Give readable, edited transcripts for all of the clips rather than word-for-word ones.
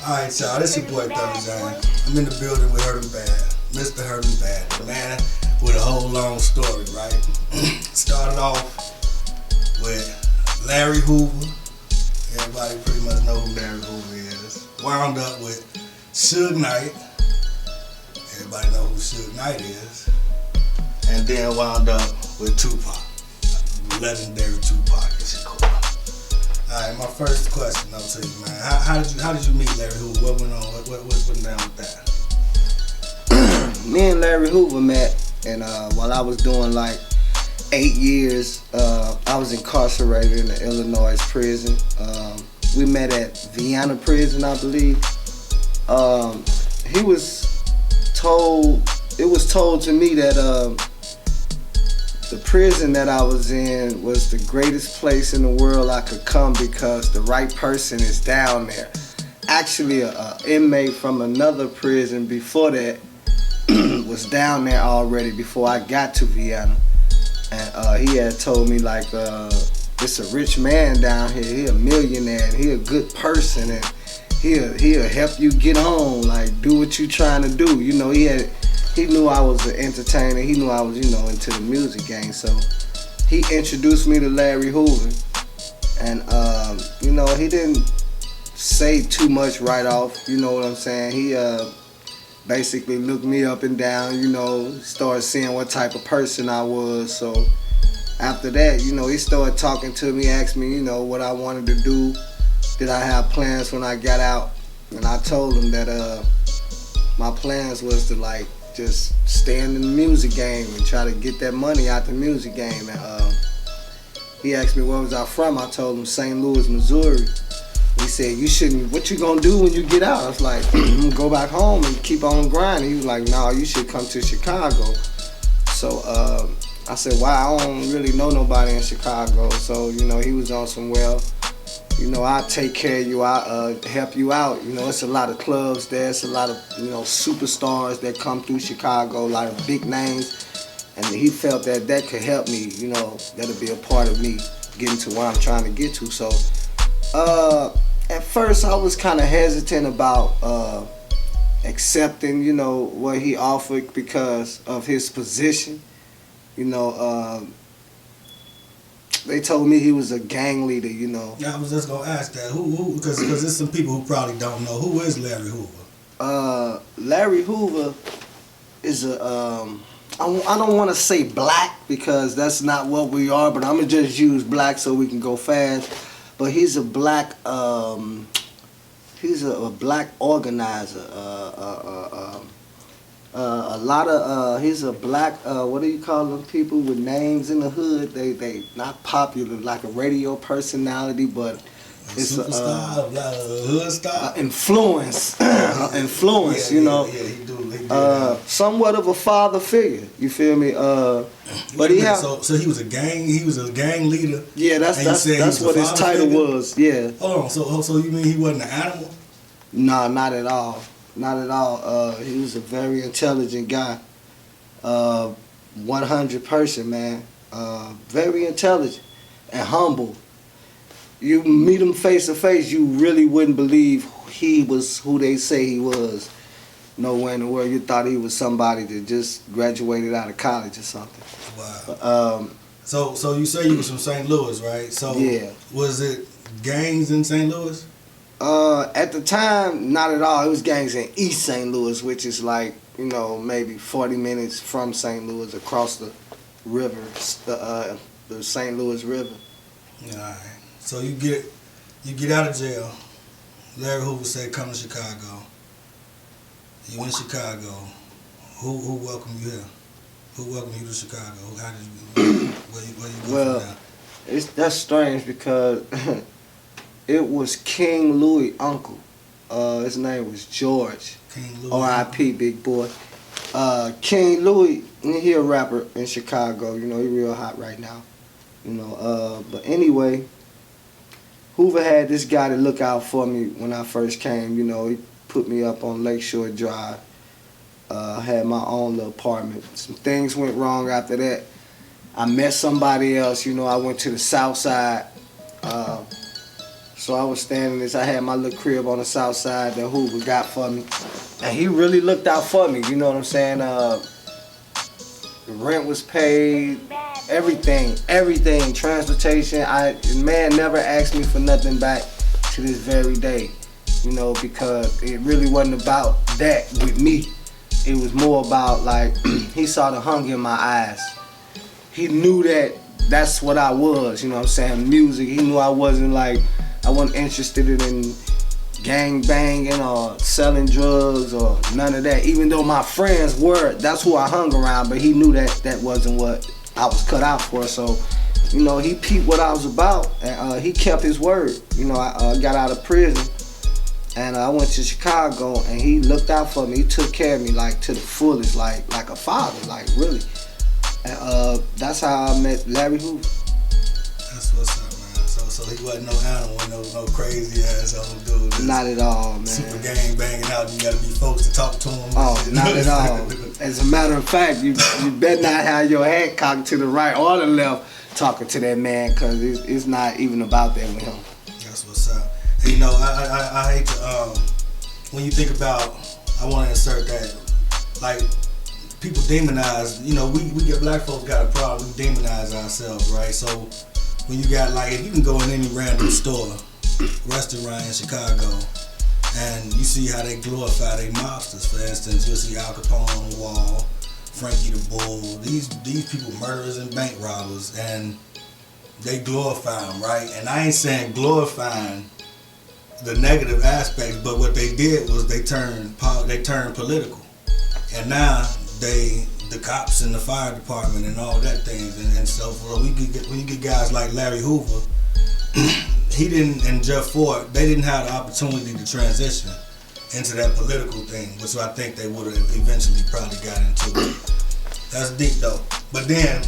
Alright, y'all, this your boy Thuggy Zane. I'm in the building with Hurt 'em Bad, Mr. Hurt 'em Bad, the man with a whole long story, right? Started off with Larry Hoover. Everybody pretty much know who Larry Hoover is. Wound up with Suge Knight. Everybody know who Suge Knight is. And then wound up with Tupac, legendary Tupac and Shakur. Alright, my first question though to you, man. How did you meet Larry Hoover? What went on? What went down with that? Me and Larry Hoover met, and while I was doing like 8 years, I was incarcerated in the Illinois prison. We met at Vienna prison, I believe. It was told to me that the prison that I was in was the greatest place in the world I could come because the right person is down there. Actually, an inmate from another prison before that was down there already before I got to Vienna. And he had told me like, it's a rich man down here, he a millionaire, and he a good person, and he'll help you get on, like do what you trying to do. You know, he knew I was an entertainer. He knew I was, into the music game. So he introduced me to Larry Hoover. And, he didn't say too much right off. You know what I'm saying? He basically looked me up and down, started seeing what type of person I was. So after that, he started talking to me, asked me, what I wanted to do. Did I have plans when I got out? And I told him that my plans was to just stay in the music game and try to get that money out the music game. And he asked me where was I from. I told him St. Louis, Missouri. He said, what you gonna do when you get out? I was like, I'm gonna go back home and keep on grinding. He was like, no, you should come to Chicago. So I said, wow, I don't really know nobody in Chicago. So, he was on some, I'll take care of you, I'll help you out. It's a lot of clubs there, it's a lot of, superstars that come through Chicago, a lot of big names. And he felt that could help me, that'll be a part of me getting to where I'm trying to get to. So, at first I was kind of hesitant about accepting, what he offered because of his position. They told me he was a gang leader, Yeah, I was just gonna ask that. Who? Because there's some people who probably don't know. Who is Larry Hoover? Larry Hoover is I don't want to say black because that's not what we are, but I'm gonna just use black so we can go fast. But he's a black, he's a black organizer. He's a black, what do you call them people with names in the hood? They not popular, like a radio personality, but it's superstar, hood star, influence, influence. Yeah, he do somewhat of a father figure. You feel me? But so he was a gang leader. Yeah, that's what his title was. Yeah. Hold on, so you mean he wasn't an animal? Nah, not at all. Not at all. He was a very intelligent guy. 100 person, man. Very intelligent and humble. You meet him face to face, you really wouldn't believe he was who they say he was. Nowhere in the world you thought he was somebody that just graduated out of college or something. Wow. So you say you was from St. Louis, right? So yeah. Was it gangs in St. Louis? At the time, not at all. It was gangs in East St. Louis, which is like, maybe 40 minutes from St. Louis across the river, the St. Louis River. All right. So you get out of jail. Larry Hoover said, come to Chicago. You in Chicago. Who welcomed you here? Who welcomed you to Chicago? How did you, where you go from now? That's strange because it was King Louis' uncle. His name was George. King Louis. R.I.P. Big boy. King Louis, he a rapper in Chicago. He real hot right now. But anyway, Hoover had this guy to look out for me when I first came. He put me up on Lakeshore Drive. Had my own little apartment. Some things went wrong after that. I met somebody else. I went to the South Side. So I was standing this. I had my little crib on the south side that Hoover got for me, and he really looked out for me. You know what I'm saying? The rent was paid, everything, transportation. Man never asked me for nothing back to this very day. You know, because it really wasn't about that with me. It was more about like he saw the hunger in my eyes. He knew that that's what I was. You know what I'm saying? Music. He knew I wasn't interested in gang banging or selling drugs or none of that. Even though my friends were, that's who I hung around. But he knew that that wasn't what I was cut out for. So, you know, he peeped what I was about, and he kept his word. You know, I got out of prison. And I went to Chicago, and he looked out for me. He took care of me like to the fullest, like a father, like really. And that's how I met Larry Hoover. That's what's up, man. So he wasn't no animal, no crazy ass old dude. Not at all, man. Super gang banging out. You gotta be folks to talk to him. Oh, not at all. As a matter of fact, you better not have your head cocked to the right or the left talking to that man, cause it's not even about that with him. That's what's up. You know, I hate to, when you think about, I want to insert that, like, people demonize, you know, we get black folks got a problem, we demonize ourselves, right? So, when you got, like, if you can go in any random store, restaurant in Chicago, and you see how they glorify their mobsters, for instance, you'll see Al Capone on the wall, Frankie the Bull, these people murderers and bank robbers, and they glorify them, right? And I ain't saying glorifying the negative aspects, but what they did was they turned political, and now the cops and the fire department and all that things, and so when you get guys like Larry Hoover, he didn't, and Jeff Ford, they didn't have the opportunity to transition into that political thing, which I think they would have eventually probably got into. That's deep though. But then,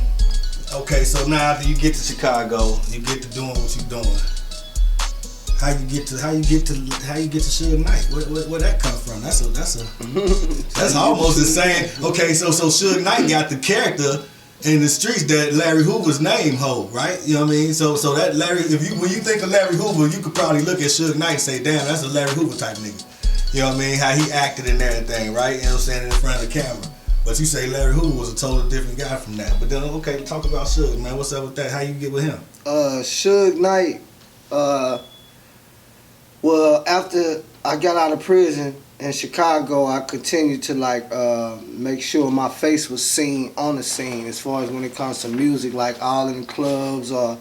okay, so now after you get to Chicago, you get to doing what you're doing. How you get to Suge Knight? Where that come from? That's almost the same. Okay, so Suge Knight got the character in the streets that Larry Hoover's name hold, right? You know what I mean? So that Larry, when you think of Larry Hoover, you could probably look at Suge Knight and say, damn, that's a Larry Hoover type nigga. You know what I mean? How he acted and everything, right? You know what I'm saying, in front of the camera. But you say Larry Hoover was a totally different guy from that. But then, okay, talk about Suge, man. What's up with that? How you get with him? Suge Knight, well, after I got out of prison in Chicago, I continued to make sure my face was seen on the scene as far as when it comes to music, like all in the clubs or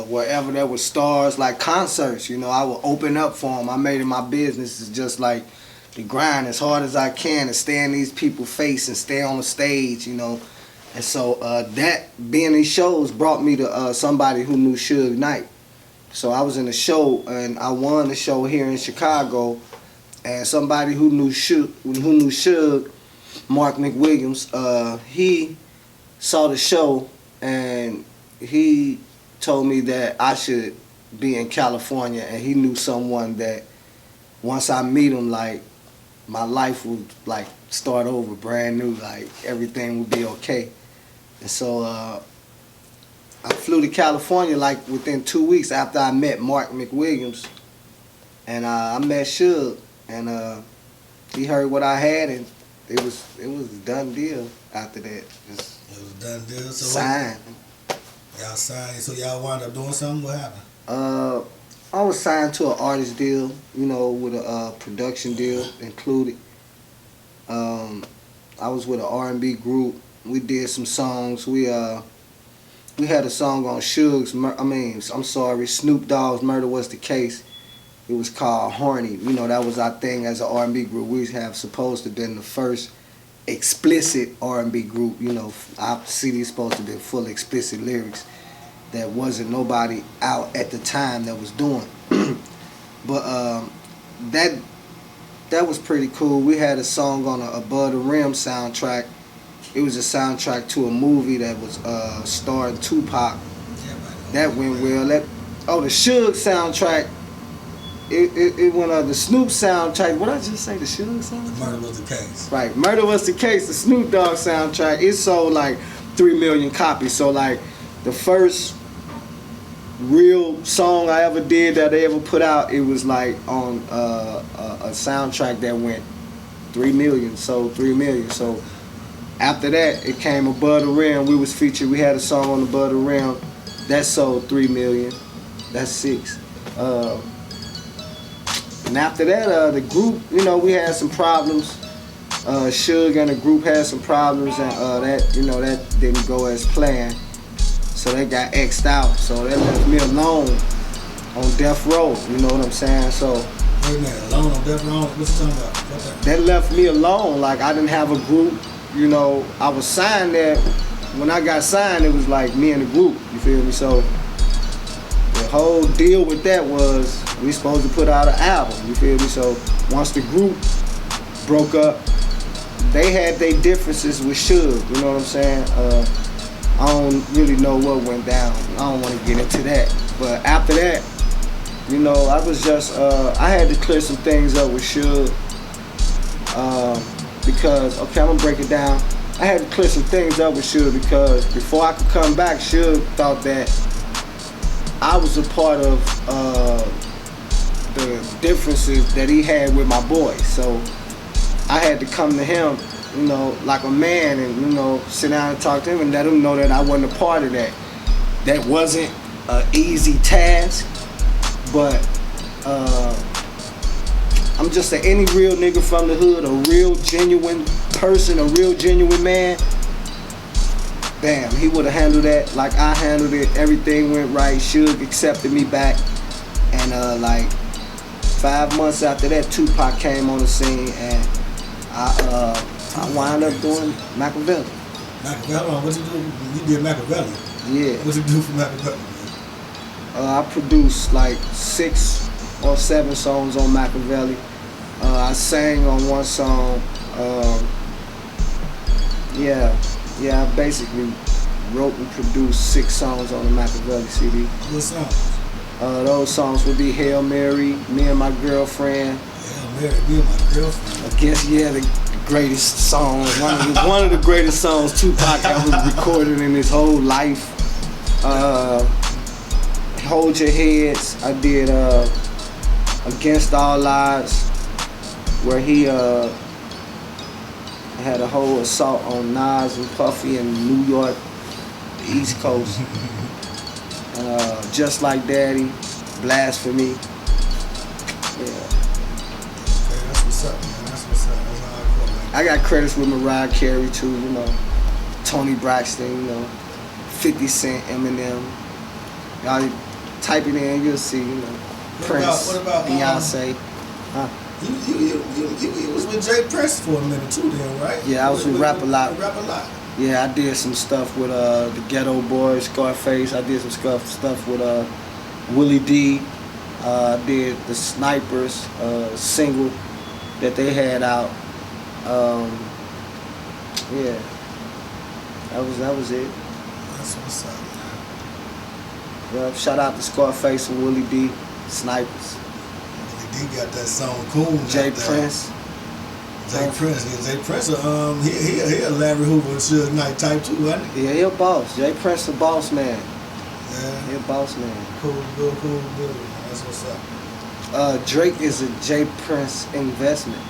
wherever there were stars, like concerts, you know, I would open up for them. I made it my business is just like to grind as hard as I can to stay in these people's face and stay on the stage, you know. And so that being these shows brought me to somebody who knew Suge Knight. So I was in a show, and I won the show here in Chicago, and somebody who knew Suge, Mark McWilliams, he saw the show, and he told me that I should be in California, and he knew someone that once I meet him, like, my life would, like, start over brand new, like, everything would be okay. And so, I flew to California like within 2 weeks after I met Mark McWilliams, and I met Suge, and he heard what I had, and it was a done deal after that. It was a done deal. So signed. Y'all signed. So y'all wound up doing something. What happened? I was signed to an artist deal, you know, with a production deal included. I was with an R&B group. We did some songs. We had a song on Snoop Dogg's Murder Was the Case. It was called Horny. You know, that was our thing as an R&B group. We have supposed to have been the first explicit R&B group. You know, our CD's supposed to be full of explicit lyrics that wasn't nobody out at the time that was doing. But that was pretty cool. We had a song on a Above the Rim soundtrack. It was a soundtrack to a movie that was starring Tupac. That went well. The Suge soundtrack. It went the Snoop soundtrack. What did I just say? The Suge soundtrack? Murder Was the Case. Right. Murder Was the Case. The Snoop Dogg soundtrack. It sold like 3 million copies. So like the first real song I ever did that they ever put out, it was like on a soundtrack that went 3 million, sold 3 million. So after that, it came Above the Rim. We was featured. We had a song on Above the Rim that sold 3 million. That's 6. And after that, the group, you know, we had some problems. Suge and the group had some problems, and that, you know, that didn't go as planned. So they got X'd out. So that left me alone on death row. You know what I'm saying? So wait a minute, alone on death row? What you talking about? What's that? That left me alone. Like, I didn't have a group. You know, I was signed there. When I got signed, it was like me and the group. You feel me? So the whole deal with that was we supposed to put out an album. You feel me? So once the group broke up, they had their differences with Suge. You know what I'm saying? I don't really know what went down. I don't want to get into that. But after that, you know, I was just, I had to clear some things up with Suge. Because, okay, I'm going to break it down. I had to clear some things up with Suge because before I could come back, Suge thought that I was a part of the differences that he had with my boys. So I had to come to him, you know, like a man and, you know, sit down and talk to him and let him know that I wasn't a part of that. That wasn't an easy task, but I'm just any real nigga from the hood, a real genuine person, a real genuine man. Damn, he would have handled that like I handled it. Everything went right. Suge accepted me back. And like 5 months after that, Tupac came on the scene and I wound up doing Machiavelli. Machiavelli? What you do? You did Machiavelli? Yeah. What you do for Machiavelli? I produced like 6 or 7 songs on Machiavelli. I sang on one song. I basically wrote and produced 6 songs on the Machiavelli CD. What songs? Those songs would be Hail Mary, Me and My Girlfriend. Hail Mary, Me and My Girlfriend. I guess, yeah, the greatest song. One of the greatest songs Tupac ever recorded in his whole life. Hold Your Heads. I did Against All Odds, where he had a whole assault on Nas and Puffy in New York, the East Coast. Just Like Daddy, Blasphemy. Yeah. Okay, that's what's up, man. That's what's up. That's how I feel, man. I got credits with Mariah Carey too, you know. Tony Braxton, you know. 50 Cent, Eminem. Y'all type it in, you'll see, you know. Prince, what about Beyonce. You was with Jay Prince for a minute too, then, right? Yeah, I was with Rap A Lot. Rap A Lot. Yeah, I did some stuff with the Ghetto Boys, Scarface. I did some stuff with Willie D. I did the Snipers single that they had out. Yeah, that was it. That's what's up, man. Well, shout out to Scarface and Willie D. Snipers. Willie D got that song cool. Jay Prince. Jay Prince, he a Larry Hoover and Suge Knight type too, wasn't he? Yeah, he a boss. Jay Prince a boss man. Yeah. He a boss man. Cool, good. That's what's up. Drake is a Jay Prince investment.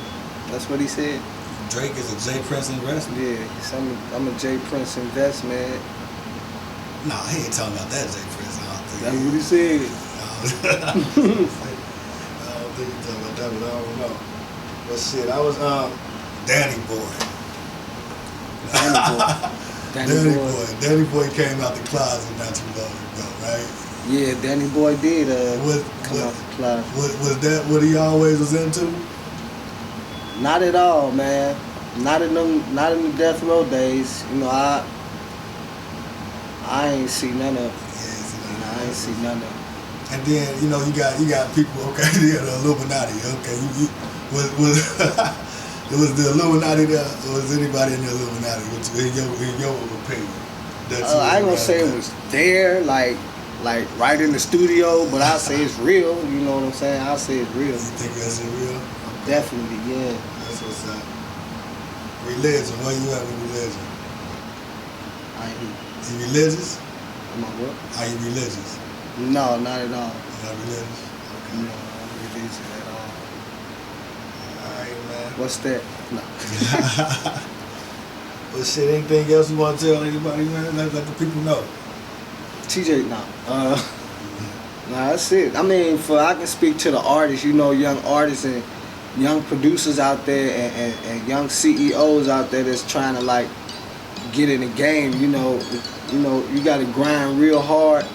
That's what he said. Drake is a Jay Prince investment? Yeah, he said I'm a Jay Prince investment. Nah, he ain't talking about that Jay Prince, I don't think. That's what he said. I don't think he's talking about that, but I don't know. But shit, I was Danny Boy. Danny Boy came out the closet not too long ago, right? Yeah, Danny Boy did come out the closet. Was that what he always was into? Not at all, man. Not in the Death Row days. You know, I ain't see none of it. Yeah, I ain't see none of it. And then, you know, you got people, okay, yeah, the Illuminati, okay. Was the Illuminati there, or was anybody in the Illuminati, in your opinion? I ain't gonna say it was there, like right in the studio, but I say it's real. You know what I'm saying? I say it's real. You think that's real? Definitely, yeah. That's what's up. Religion, where you at with religion? I ain't. You religious? Am I what? Are you religious? No, not at all. You're not religious? No, not religious at all. Alright, man. What's that? No. Well, shit, anything else you want to tell anybody, man? Let the people know. TJ, no. Nah, that's it. I mean, I can speak to the artists, young artists and young producers out there and young CEOs out there that's trying to like get in the game. You got to grind real hard,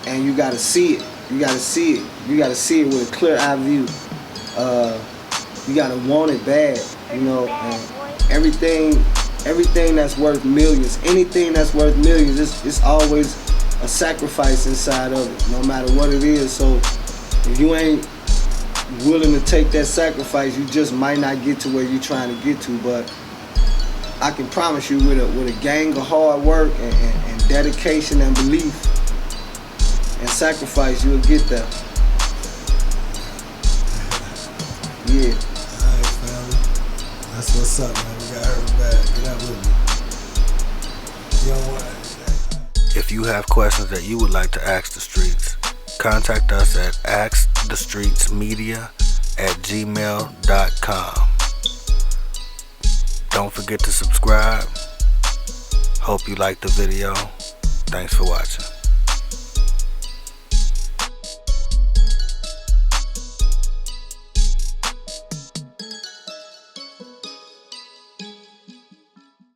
and you got to see it. You got to see it. You got to see it with a clear eye view. You got to want it bad. And everything that's worth millions, anything that's worth millions, it's always a sacrifice inside of it, no matter what it is. So if you ain't willing to take that sacrifice, you just might not get to where you're trying to get to. But I can promise you, with a gang of hard work and dedication and belief and sacrifice, you'll get there. Yeah. Alright, family. That's what's up, man. We got her back. Get out with me. You don't want that. If you have questions that you would like to ask the streets, contact us at askthestreetsmedia@gmail.com. Don't forget to subscribe. Hope you liked the video. Thanks for watching.